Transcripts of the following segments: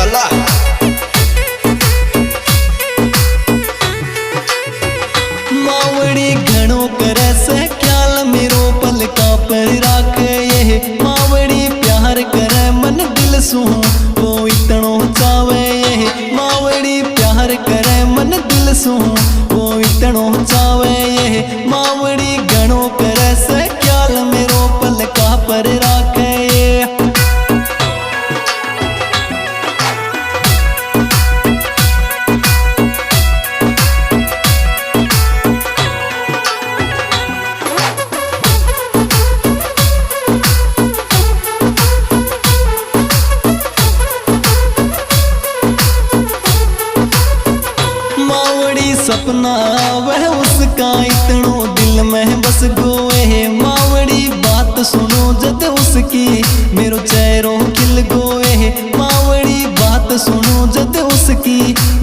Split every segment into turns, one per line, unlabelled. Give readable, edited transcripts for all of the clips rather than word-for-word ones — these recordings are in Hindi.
वाला।
मावड़ी घणो करे से ख्याल मेरो पल का पर राखे ये मावड़ी प्यार करे मन दिल सु वो इतनो चावे ये मावड़ी प्यार करे मन दिल सु वो इतनो चावे ये मावड़ी घणो करे से ख्याल मेरो पल का पर राखे सपना वह उसका इतनो दिल में बस गोए है मावड़ी बात सुनो जद उसकी मेरो चेहरो खिल गोए है मावड़ी बात सुनो जद उसकी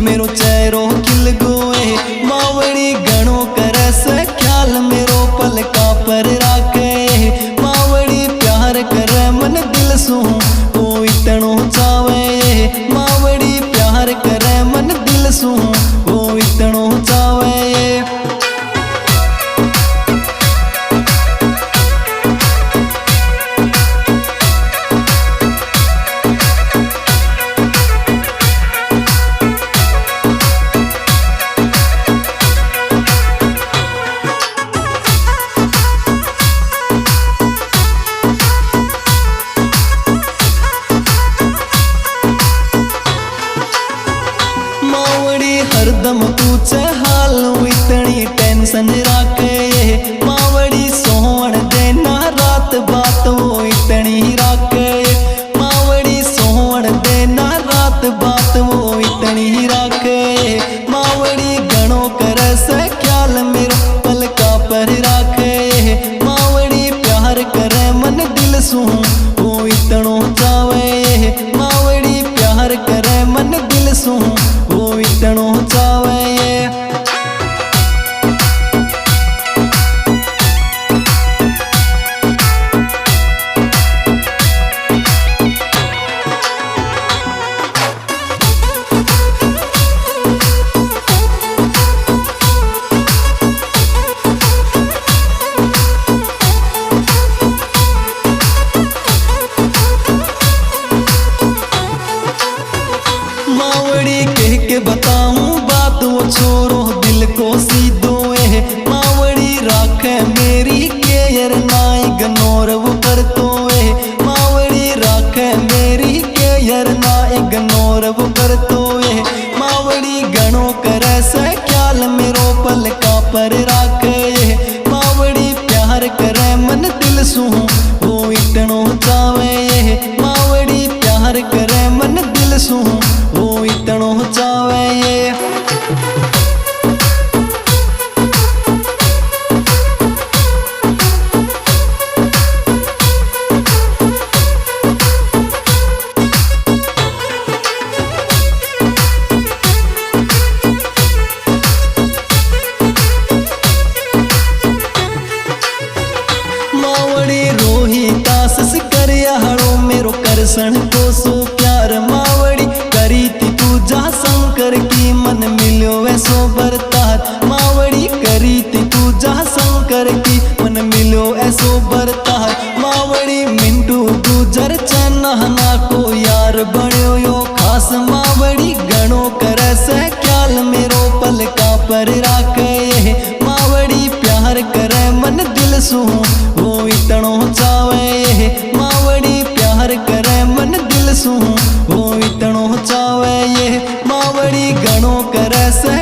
मेरो चेहरो खिल गोए है मावड़ी घणो करे से ख्याल मेरो पल का पर राखे है मावड़ी प्यार करे मन दिल सु वो इतनो चावे है मावड़ी प्यार करे मन दिल सु वो इतनो चावे हरदम पूछे हाल इतनी टेंशन राखे मावड़ी सोहण देना रात बात वो इतनी राखे मावड़ी सोहण देना रात बात वो इतनी राखे मावड़ी घणो करे से ख्याल मेरो पल का पर राखे मावड़ी प्यार करे मन दिल सु वो इतनो चावे मावड़ी प्यार करे मन दिल सु वो इतनो चावे मावड़ी कह के बताऊं बात वो छोरो दिल को सीधो है मावड़ी राखे मेरी केयर नाई गनोर वो करतो है मावड़ी राखे मेरी केयर नाई गनोर वो करतो है मावड़ी घणो करे से ख्याल मेरो पल का पर राखे मावड़ी प्यार करे मन दिल सु वो इतनो चावे मावड़ी प्यार करे मन दिल सु वो इतनो चावे मावड़ी रोही तासस करिया हड़ो मेरो करसन को सो प्यार मावड़ी करी थी पूजा शंकर की मन मिलो ऐसो बरतार मावड़ी करी थी पूजा शंकर की मन मिलो ऐसो बरतार मावड़ी मिंटू गुजर चन्ना को यार बण्यो यो खास मावड़ी घणो करे से ख्याल मेरो पल का पर राखे मावड़ी प्यार करे मन दिल सु वो इतनो चावे मावड़ी प्यार करे मन दिल सु वो इतनो चावे मावड़ी घणो करे से